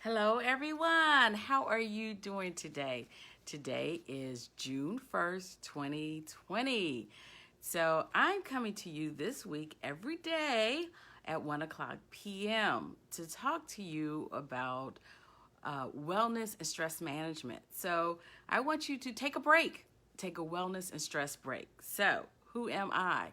Hello, everyone. How are you doing today? Today is June 1st, 2020. So I'm coming to you this week every day at 1 o'clock p.m. to talk to you about wellness and stress management. So I want you to take a break, take a wellness and stress break. So, who am I?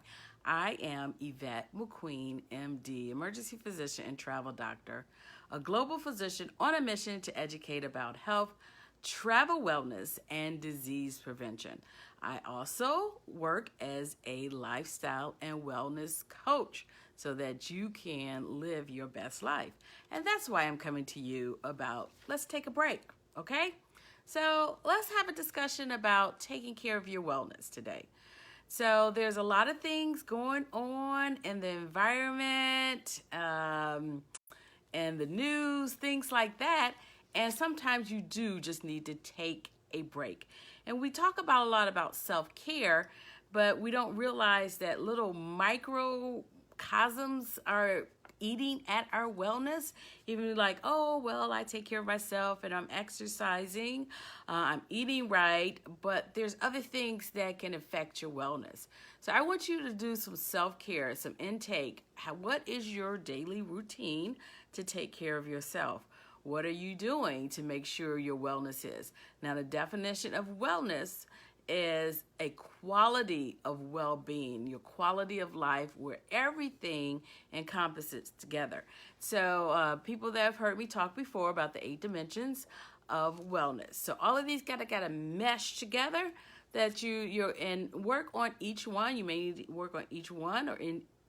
I am Yvette McQueen, MD, emergency physician and travel doctor, a global physician on a mission to educate about health, travel wellness, and disease prevention. I also work as a lifestyle and wellness coach so that you can live your best life. And that's why I'm coming to you about let's take a break, okay? So let's have a discussion about taking care of your wellness today. So there's a lot of things going on in the environment, and the news, things like that. And sometimes you do just need to take a break. And we talk about a lot about self-care, but we don't realize that little microcosms are eating at our wellness. Even like, oh, well, I take care of myself and I'm exercising, I'm eating right, but there's other things that can affect your wellness. So I want you to do some self-care, some intake. What is your daily routine to take care of yourself? What are you doing to make sure your wellness is? Now, the definition of wellness is a quality of well-being, your quality of life where everything encompasses together. So people that have heard me talk before about the 8 dimensions of wellness. So all of these gotta mesh together that you're in work on each one. You may need to work on each one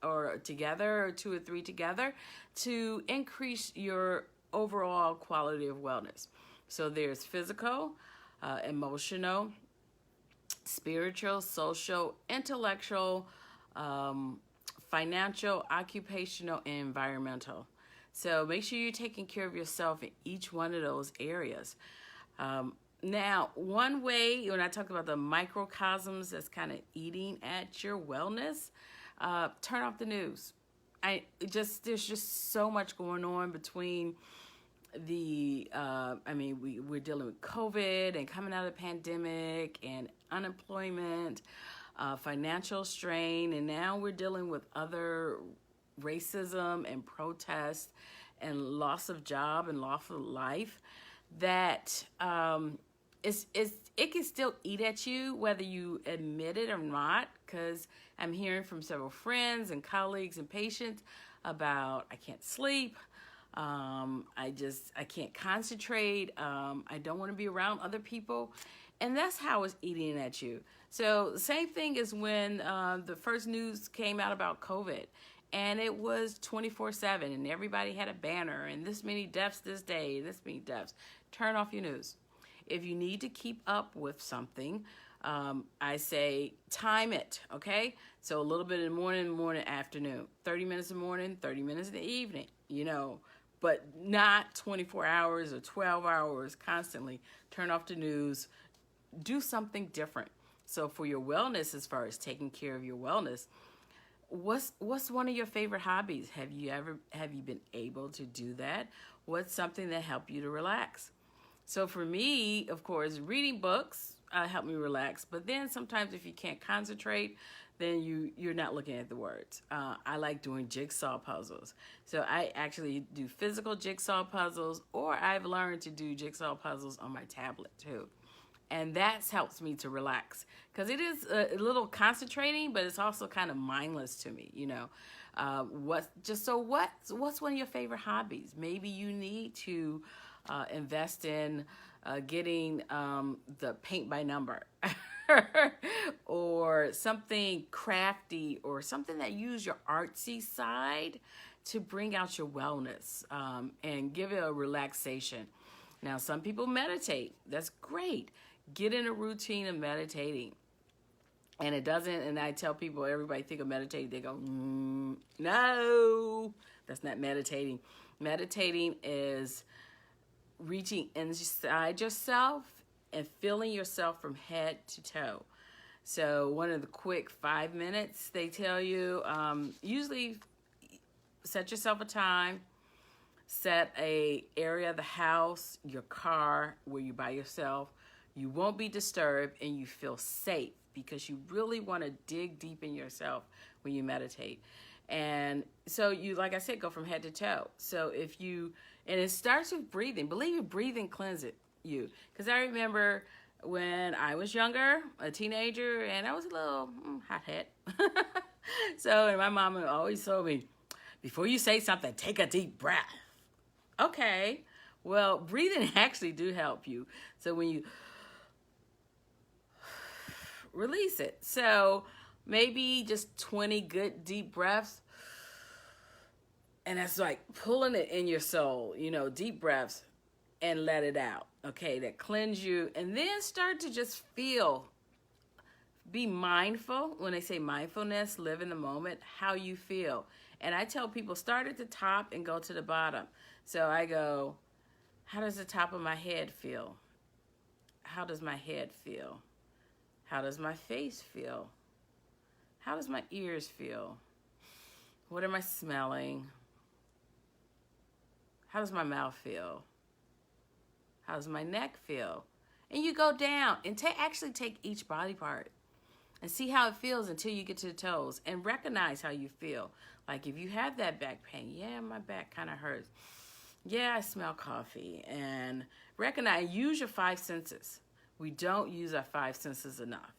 or together or 2 or 3 together to increase your overall quality of wellness. So there's physical, emotional, spiritual, social, intellectual, financial, occupational, and environmental. So make sure you're taking care of yourself in each one of those areas. Now, one way, when I talk about the microcosms that's kind of eating at your wellness, turn off the news. There's just so much going on between we're dealing with COVID and coming out of the pandemic and unemployment, financial strain, and now we're dealing with other racism and protest and loss of job and loss of life that it can still eat at you whether you admit it or not, because I'm hearing from several friends and colleagues and patients about I can't sleep, I can't concentrate, I don't want to be around other people, and that's how it's eating at you. So the same thing is when the first news came out about COVID, and it was 24/7, and everybody had a banner, and this many deaths this day, this many deaths. Turn off your news. If you need to keep up with something, I say time it, okay? So a little bit in the morning, afternoon. 30 minutes in the morning, 30 minutes in the evening, but not 24 hours or 12 hours constantly. Turn off the news. Do something different. So for your wellness, as far as taking care of your wellness, what's one of your favorite hobbies? Have you been able to do that? What's something that helped you to relax? So for me, of course, reading books help me relax. But then sometimes if you can't concentrate, then you're not looking at the words. I like doing jigsaw puzzles. So I actually do physical jigsaw puzzles, or I've learned to do jigsaw puzzles on my tablet too. And that helps me to relax because it is a little concentrating, but it's also kind of mindless to me, what's one of your favorite hobbies? Maybe you need to invest in getting the paint by number or something crafty or something that use your artsy side to bring out your wellness and give it a relaxation. Now, some people meditate. That's great. Get in a routine of meditating. And it doesn't, and I tell people, everybody think of meditating, they go, no, that's not meditating. Meditating is reaching inside yourself and feeling yourself from head to toe. So one of the quick 5 minutes, they tell you, usually set yourself a time, Set a area of the house, your car, where you're by yourself. You won't be disturbed and you feel safe because you really want to dig deep in yourself when you meditate. And so you, like I said, go from head to toe. So if you, and it starts with breathing. Believe me, breathing cleanses you. Because I remember when I was younger, a teenager, and I was a little hothead. So, and my mama always told me, before you say something, take a deep breath. Okay, well, breathing actually do help you. So when you release it, so maybe just 20 good deep breaths, and that's like pulling it in your soul, deep breaths, and let it out. Okay, that cleanse you, and then start to just feel. Be mindful. When they say mindfulness, live in the moment, how you feel. And I tell people, start at the top and go to the bottom. So I go, how does the top of my head feel? How does my head feel? How does my face feel? How does my ears feel? What am I smelling? How does my mouth feel? How does my neck feel? And you go down and actually take each body part and see how it feels until you get to the toes, and recognize how you feel. Like if you have that back pain, yeah, my back kind of hurts. Yeah, I smell coffee. And recognize, use your five senses. We don't use our five senses enough.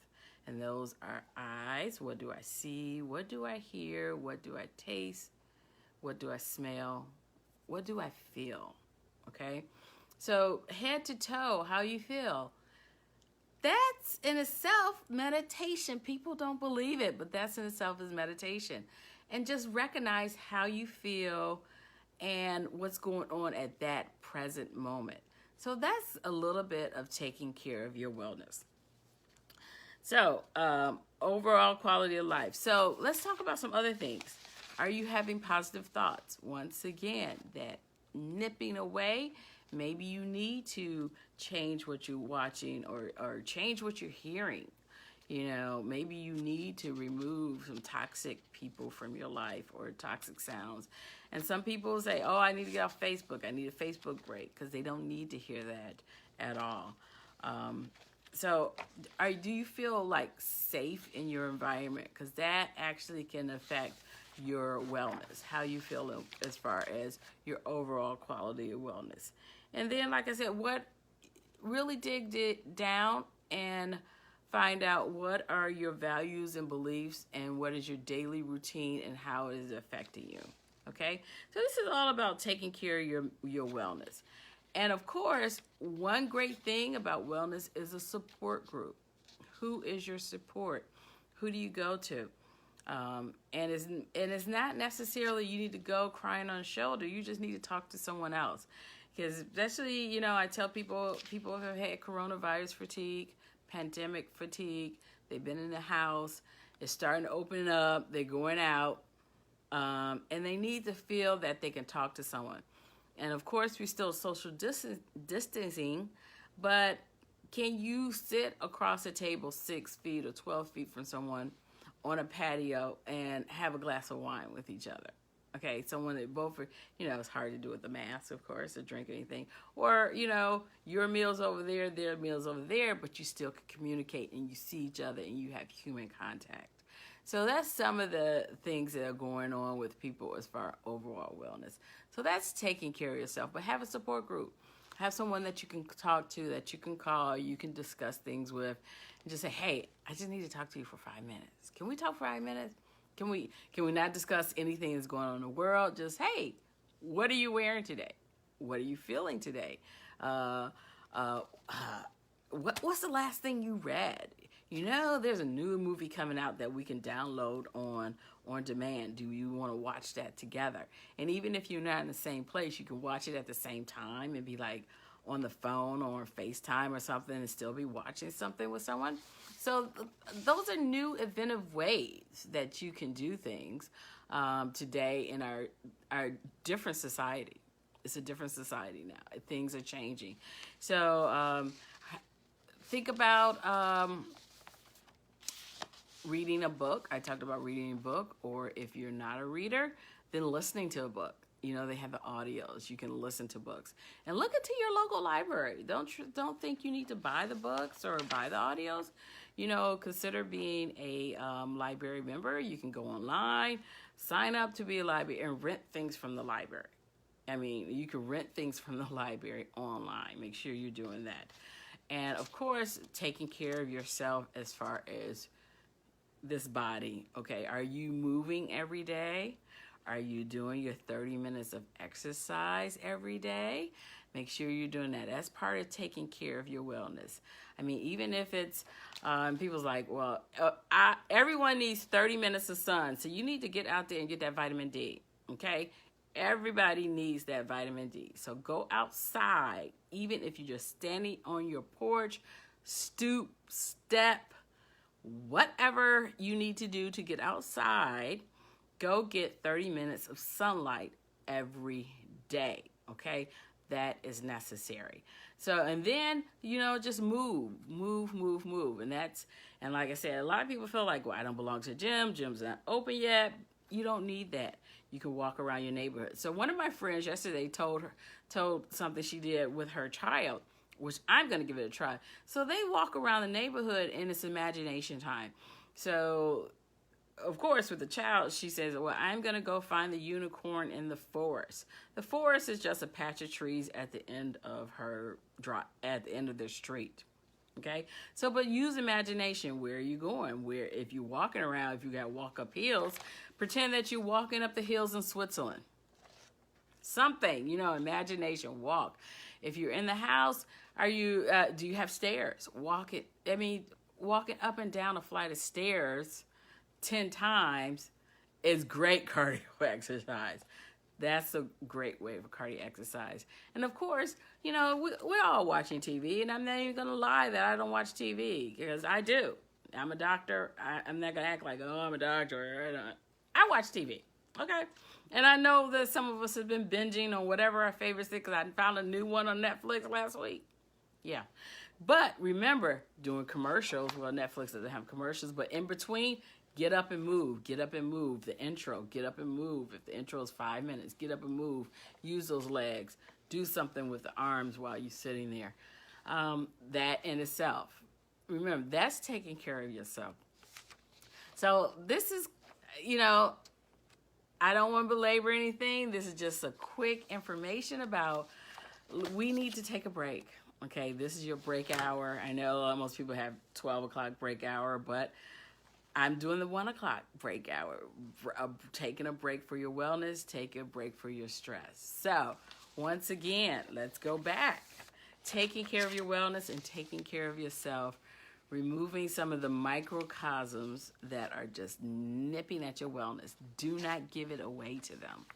And those are eyes. What do I see? What do I hear? What do I taste? What do I smell? What do I feel? Okay? So head to toe, how you feel. That's in itself meditation. People don't believe it, but that's in itself is meditation. And just recognize how you feel and what's going on at that present moment. So that's a little bit of taking care of your wellness. So overall quality of life. So let's talk about some other things. Are you having positive thoughts? Once again, that nipping away. Maybe you need to change what you're watching or change what you're hearing. Maybe you need to remove some toxic people from your life or toxic sounds. And some people say, oh, I need to get off Facebook. I need a Facebook break, because they don't need to hear that at all. So do you feel like safe in your environment? Because that actually can affect your wellness, how you feel as far as your overall quality of wellness. And then, like I said, really dig down and find out what are your values and beliefs and what is your daily routine and how it is affecting you. Okay? So this is all about taking care of your wellness. And of course, one great thing about wellness is a support group. Who is your support? Who do you go to? And it's not necessarily you need to go crying on a shoulder. You just need to talk to someone else. Because especially, I tell people have had coronavirus fatigue, pandemic fatigue. They've been in the house. It's starting to open up. They're going out. And they need to feel that they can talk to someone. And of course, we're still social distancing. But can you sit across a table 6 feet or 12 feet from someone on a patio and have a glass of wine with each other? Okay, someone that both are, it's hard to do with the mask, of course, or drink anything. Or, your meal's over there, their meal's over there, but you still can communicate and you see each other and you have human contact. So that's some of the things that are going on with people as far as overall wellness. So that's taking care of yourself, but have a support group. Have someone that you can talk to, that you can call, you can discuss things with, and just say, hey, I just need to talk to you for 5 minutes. Can we talk for 5 minutes? Can we not discuss anything that's going on in the world? Just, hey, what are you wearing today? What are you feeling today? What's the last thing you read? There's a new movie coming out that we can download on demand. Do you want to watch that together? And even if you're not in the same place, you can watch it at the same time and be like on the phone or on FaceTime or something and still be watching something with someone. So those are new inventive ways that you can do things today in our different society. It's a different society now. Things are changing. So think about reading a book. I talked about reading a book, or if you're not a reader, then listening to a book. You know, they have the audios. You can listen to books. And look into your local library. Don't think you need to buy the books or buy the audios. You know, consider being a library member. You can go online, sign up to be a library, and rent things from the library. I mean, you can rent things from the library online. Make sure you're doing that. And, of course, taking care of yourself as far as this body. Okay, are you moving every day? Are you doing your 30 minutes of exercise every day? Make sure you're doing that. That's part of taking care of your wellness. I mean, even if it's, people's like, well, everyone needs 30 minutes of sun. So you need to get out there and get that vitamin D, okay? Everybody needs that vitamin D. So go outside, even if you're just standing on your porch, stoop, step, whatever you need to do to get outside, go get 30 minutes of sunlight every day, okay? That is necessary. So, and then, you know, just move. And like I said, a lot of people feel like, well, I don't belong to a gym. Gym's not open yet. You don't need that. You can walk around your neighborhood. So one of my friends yesterday told something she did with her child, which I'm going to give it a try. So they walk around the neighborhood and it's imagination time. So, of course, with the child, she says, well, I'm going to go find the unicorn in the forest. The forest is just a patch of trees at the end of their street. Okay? So, but use imagination. Where are you going? Where, if you're walking around, if you got to walk up hills, pretend that you're walking up the hills in Switzerland. Something, you know, imagination, walk. If you're in the house, do you have stairs? Walking up and down a flight of stairs 10 times is great cardio exercise. That's a great way for cardio exercise. And of course, you know, we're all watching TV, and I'm not even going to lie that I don't watch TV, because I do. I'm a doctor. I'm not going to act like, oh, I'm a doctor. I watch TV, okay? And I know that some of us have been binging on whatever our favorites is, because I found a new one on Netflix last week. Yeah. But remember, doing commercials, well, Netflix doesn't have commercials, but in between, get up and move. Get up and move. The intro, get up and move. If the intro is 5 minutes, get up and move. Use those legs. Do something with the arms while you're sitting there. That in itself. Remember, that's taking care of yourself. So this is, you know, I don't want to belabor anything. This is just a quick information about we need to take a break. Okay, this is your break hour. I know most people have 12 o'clock break hour, but I'm doing the 1 o'clock break hour. Taking a break for your wellness, take a break for your stress. So, once again, let's go back. Taking care of your wellness and taking care of yourself, removing some of the microcosms that are just nipping at your wellness. Do not give it away to them.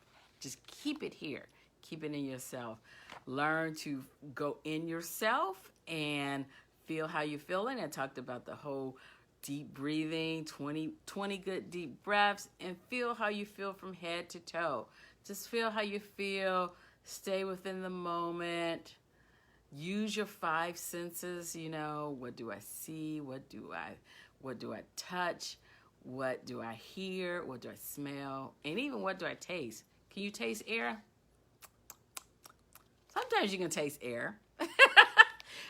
Just keep it here. Keep it in yourself. Learn to go in yourself and feel how you're feeling. I talked about the whole deep breathing, 20 good deep breaths, and feel how you feel from head to toe. Just feel how you feel. Stay within the moment. Use your 5 senses. You know, what do I see? What do I touch? What do I hear? What do I smell? And even what do I taste? Can you taste air? Sometimes you can taste air.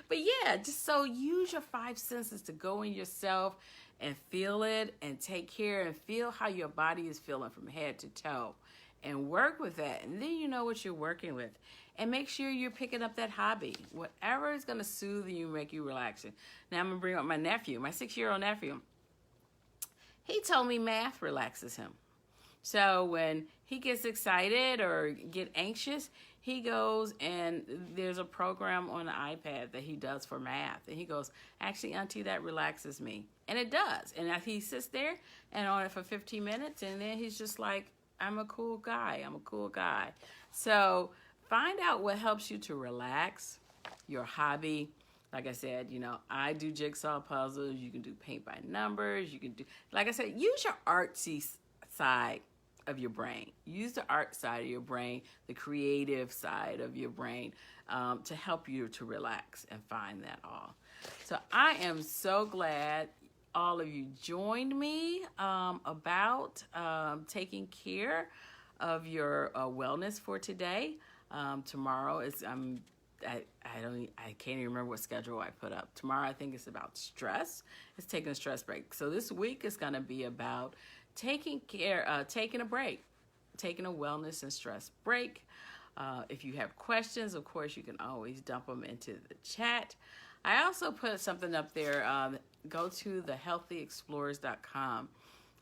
But yeah, just so use your 5 senses to go in yourself and feel it and take care and feel how your body is feeling from head to toe and work with that. And then you know what you're working with. And make sure you're picking up that hobby. Whatever is going to soothe you, make you relaxing. Now I'm going to bring up my nephew, my 6-year-old nephew. He told me math relaxes him. So when he gets excited or get anxious, he goes and there's a program on the iPad that he does for math. And he goes, actually, Auntie, that relaxes me. And it does. And he sits there and on it for 15 minutes. And then he's just like, I'm a cool guy. I'm a cool guy. So find out what helps you to relax, your hobby. Like I said, you know, I do jigsaw puzzles. You can do paint by numbers. You can do, like I said, use your artsy side of your brain. Use the art side of your brain, the creative side of your brain, to help you to relax and find that all. So I am so glad all of you joined me about taking care of your wellness for today. Tomorrow is I can't even remember what schedule I put up. Tomorrow I think it's about stress. It's taking a stress break. So this week is going to be about taking a break, taking a wellness and stress break. If you have questions, of course, you can always dump them into the chat. I also put something up there. Go to thehealthyexplorers.com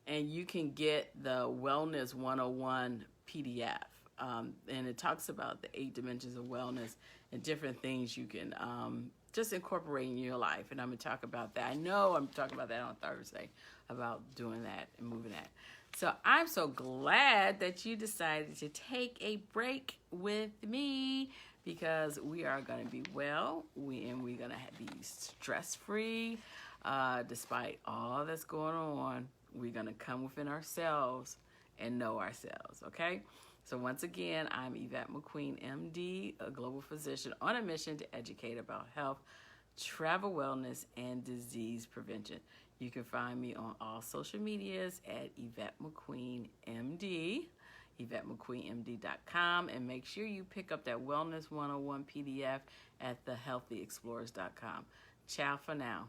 and you can get the Wellness 101 PDF. And it talks about the 8 dimensions of wellness and different things you can just incorporate in your life. And I'm going to talk about that. I know I'm talking about that on Thursday, about doing that and moving that. So I'm so glad that you decided to take a break with me, because we are going to be well, we're going to be stress-free. Despite all that's going on, we're going to come within ourselves and know ourselves, okay? So once again, I'm Yvette McQueen, MD, a global physician on a mission to educate about health, travel wellness, and disease prevention. You can find me on all social medias at Yvette McQueen, MD, YvetteMcQueenMD.com, and make sure you pick up that Wellness 101 PDF at thehealthyexplorers.com. Ciao for now.